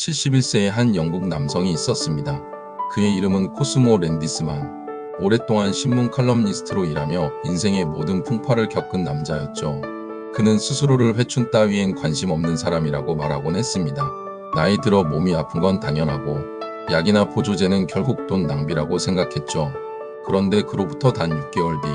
71세의 한 영국 남성이 있었습니다. 그의 이름은 코스모 랜디스만. 오랫동안 신문 칼럼니스트로 일하며 인생의 모든 풍파를 겪은 남자였죠. 그는 스스로를 회춘 따위엔 관심 없는 사람이라고 말하곤 했습니다. 나이 들어 몸이 아픈 건 당연하고 약이나 보조제는 결국 돈 낭비라고 생각했죠. 그런데 그로부터 단 6개월 뒤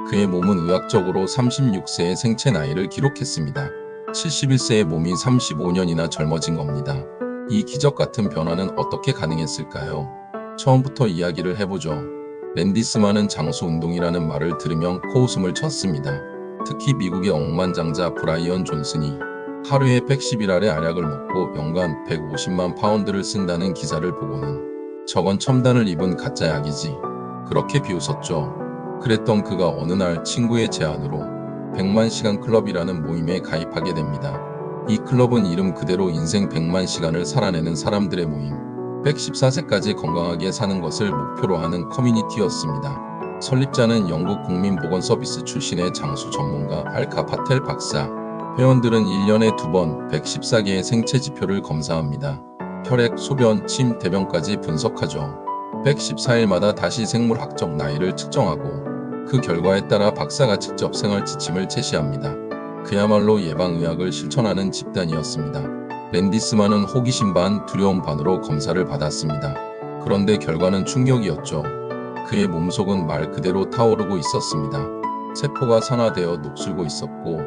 그의 몸은 의학적으로 36세의 생체 나이를 기록했습니다. 71세의 몸이 35년이나 젊어진 겁니다. 이 기적 같은 변화는 어떻게 가능했을까요? 처음부터 이야기를 해보죠. 랜디스만은 장수 운동이라는 말을 들으면 코웃음을 쳤습니다. 특히 미국의 억만장자 브라이언 존슨이 하루에 110일알의 알약을 먹고 연간 150만 파운드를 쓴다는 기사를 보고는 저건 첨단을 입은 가짜 약이지. 그렇게 비웃었죠. 그랬던 그가 어느 날 친구의 제안으로 100만 시간 클럽이라는 모임에 가입하게 됩니다. 이 클럽은 이름 그대로 인생 100만 시간을 살아내는 사람들의 모임, 114세까지 건강하게 사는 것을 목표로 하는 커뮤니티였습니다. 설립자는 영국 국민보건서비스 출신의 장수 전문가 알카 파텔 박사. 회원들은 1년에 2번 114개의 생체 지표를 검사합니다. 혈액, 소변, 침, 대변까지 분석하죠. 114일마다 다시 생물학적 나이를 측정하고 그 결과에 따라 박사가 직접 생활 지침을 제시합니다. 그야말로 예방의학을 실천하는 집단이었습니다. 랜디스만은 호기심 반 두려움 반으로 검사를 받았습니다. 그런데 결과는 충격이었죠. 그의 몸속은 말 그대로 타오르고 있었습니다. 세포가 산화되어 녹슬고 있었고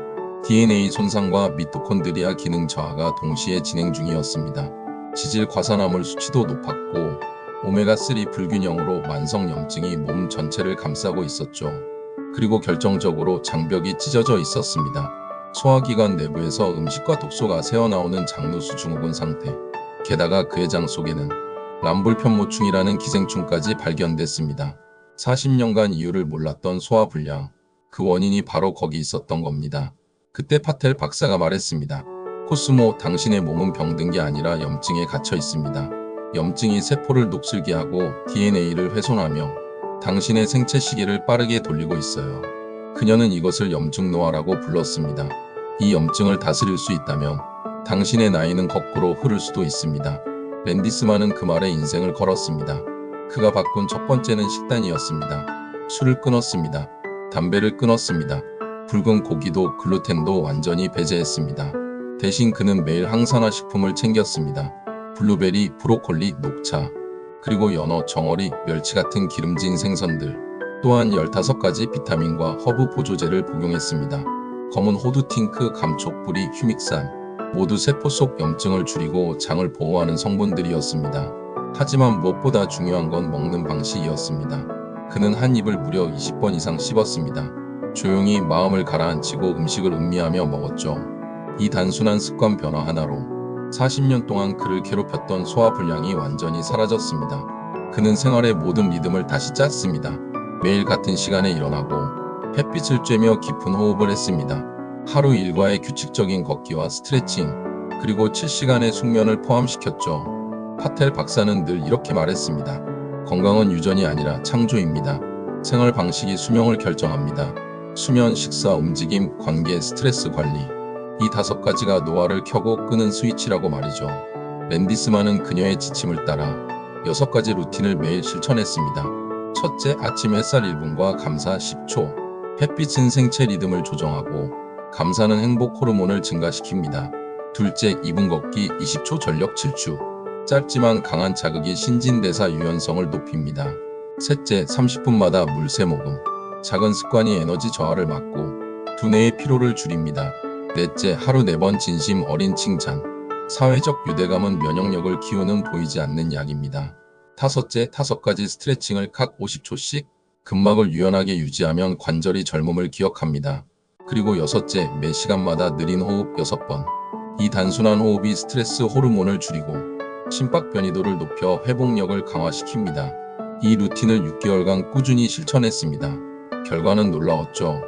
DNA 손상과 미토콘드리아 기능 저하가 동시에 진행 중이었습니다. 지질 과산화물 수치도 높았고 오메가3 불균형으로 만성염증이 몸 전체를 감싸고 있었죠. 그리고 결정적으로 장벽이 찢어져 있었습니다. 소화기관 내부에서 음식과 독소가 새어나오는 장누수 증후군 상태. 게다가 그의 장 속에는 람불편모충이라는 기생충까지 발견됐습니다. 40년간 이유를 몰랐던 소화불량. 그 원인이 바로 거기 있었던 겁니다. 그때 파텔 박사가 말했습니다. 코스모, 당신의 몸은 병든 게 아니라 염증에 갇혀 있습니다. 염증이 세포를 녹슬게 하고 DNA를 훼손하며 당신의 생체 시계를 빠르게 돌리고 있어요. 그녀는 이것을 염증노화라고 불렀습니다. 이 염증을 다스릴 수 있다면 당신의 나이는 거꾸로 흐를 수도 있습니다. 랜디스만은 그 말에 인생을 걸었습니다. 그가 바꾼 첫 번째는 식단이었습니다. 술을 끊었습니다. 담배를 끊었습니다. 붉은 고기도 글루텐도 완전히 배제했습니다. 대신 그는 매일 항산화 식품을 챙겼습니다. 블루베리, 브로콜리, 녹차, 그리고 연어, 정어리, 멸치 같은 기름진 생선들, 또한 15가지 비타민과 허브 보조제를 복용했습니다. 검은 호두, 팅크, 감촉, 뿌리, 휴믹산, 모두 세포 속 염증을 줄이고 장을 보호하는 성분들이었습니다. 하지만 무엇보다 중요한 건 먹는 방식이었습니다. 그는 한 입을 무려 20번 이상 씹었습니다. 조용히 마음을 가라앉히고 음식을 음미하며 먹었죠. 이 단순한 습관 변화 하나로 40년 동안 그를 괴롭혔던 소화불량이 완전히 사라졌습니다. 그는 생활의 모든 리듬을 다시 짰습니다. 매일 같은 시간에 일어나고 햇빛을 쬐며 깊은 호흡을 했습니다. 하루 일과의 규칙적인 걷기와 스트레칭, 그리고 7시간의 숙면을 포함시켰죠. 파텔 박사는 늘 이렇게 말했습니다. 건강은 유전이 아니라 창조입니다. 생활 방식이 수명을 결정합니다. 수면, 식사, 움직임, 관계, 스트레스 관리. 이 5가지가 노화를 켜고 끄는 스위치라고 말이죠. 랜디스만은 그녀의 지침을 따라 6가지 루틴을 매일 실천했습니다. 첫째, 아침 햇살 1분과 감사 10초. 햇빛은 생체 리듬을 조정하고 감사는 행복 호르몬을 증가시킵니다. 둘째, 2분 걷기 20초 전력 질주. 짧지만 강한 자극이 신진대사 유연성을 높입니다. 셋째, 30분마다 물 3모금. 작은 습관이 에너지 저하를 막고 두뇌의 피로를 줄입니다. 넷째, 하루 4번 진심 어린 칭찬. 사회적 유대감은 면역력을 키우는 보이지 않는 약입니다. 다섯째, 5가지 스트레칭을 각 50초씩. 근막을 유연하게 유지하면 관절이 젊음을 기억합니다. 그리고 여섯째, 매 시간마다 느린 호흡 6번. 이 단순한 호흡이 스트레스 호르몬을 줄이고 심박 변이도를 높여 회복력을 강화시킵니다. 이 루틴을 6개월간 꾸준히 실천했습니다. 결과는 놀라웠죠.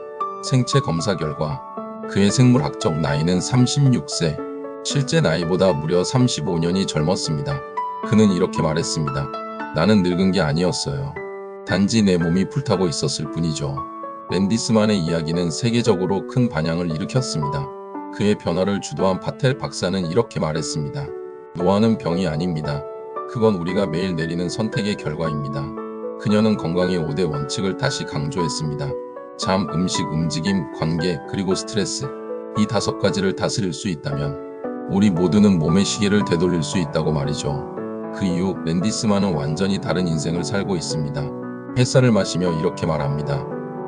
생체 검사 결과 그의 생물학적 나이는 36세, 실제 나이보다 무려 35년이 젊었습니다. 그는 이렇게 말했습니다. 나는 늙은 게 아니었어요. 단지 내 몸이 불타고 있었을 뿐이죠. 랜디스만의 이야기는 세계적으로 큰 반향을 일으켰습니다. 그의 변화를 주도한 파텔 박사는 이렇게 말했습니다. 노화는 병이 아닙니다. 그건 우리가 매일 내리는 선택의 결과입니다. 그녀는 건강의 5대 원칙을 다시 강조했습니다. 잠, 음식, 움직임, 관계, 그리고 스트레스. 이 5가지를 다스릴 수 있다면 우리 모두는 몸의 시계를 되돌릴 수 있다고 말이죠. 그 이후 랜디스만은 완전히 다른 인생을 살고 있습니다. 햇살을 마시며 이렇게 말합니다.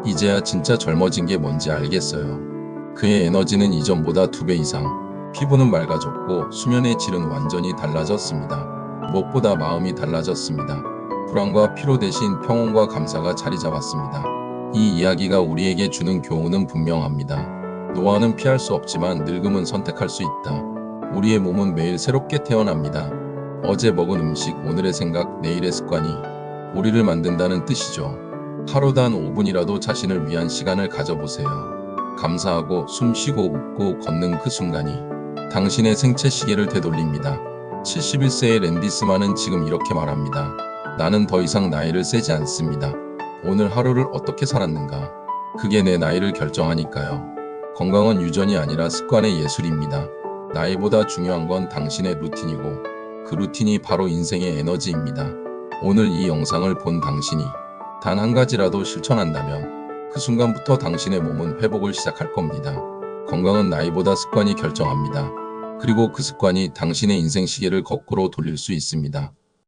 이제야 진짜 젊어진 게 뭔지 알겠어요. 그의 에너지는 이전보다 2배 이상, 피부는 맑아졌고 수면의 질은 완전히 달라졌습니다. 무엇보다 마음이 달라졌습니다. 불안과 피로 대신 평온과 감사가 자리 잡았습니다. 이 이야기가 우리에게 주는 교훈은 분명합니다. 노화는 피할 수 없지만 늙음은 선택할 수 있다. 우리의 몸은 매일 새롭게 태어납니다. 어제 먹은 음식, 오늘의 생각, 내일의 습관이 우리를 만든다는 뜻이죠. 하루 단 5분이라도 자신을 위한 시간을 가져보세요. 감사하고 숨 쉬고 웃고 걷는 그 순간이 당신의 생체 시계를 되돌립니다. 71세의 랜디스만은 지금 이렇게 말합니다. 나는 더 이상 나이를 세지 않습니다. 오늘 하루를 어떻게 살았는가? 그게 내 나이를 결정하니까요. 건강은 유전이 아니라 습관의 예술입니다. 나이보다 중요한 건 당신의 루틴이고 그 루틴이 바로 인생의 에너지입니다. 오늘 이 영상을 본 당신이 단 한 가지라도 실천한다면 그 순간부터 당신의 몸은 회복을 시작할 겁니다. 건강은 나이보다 습관이 결정합니다. 그리고 그 습관이 당신의 인생 시계를 거꾸로 돌릴 수 있습니다.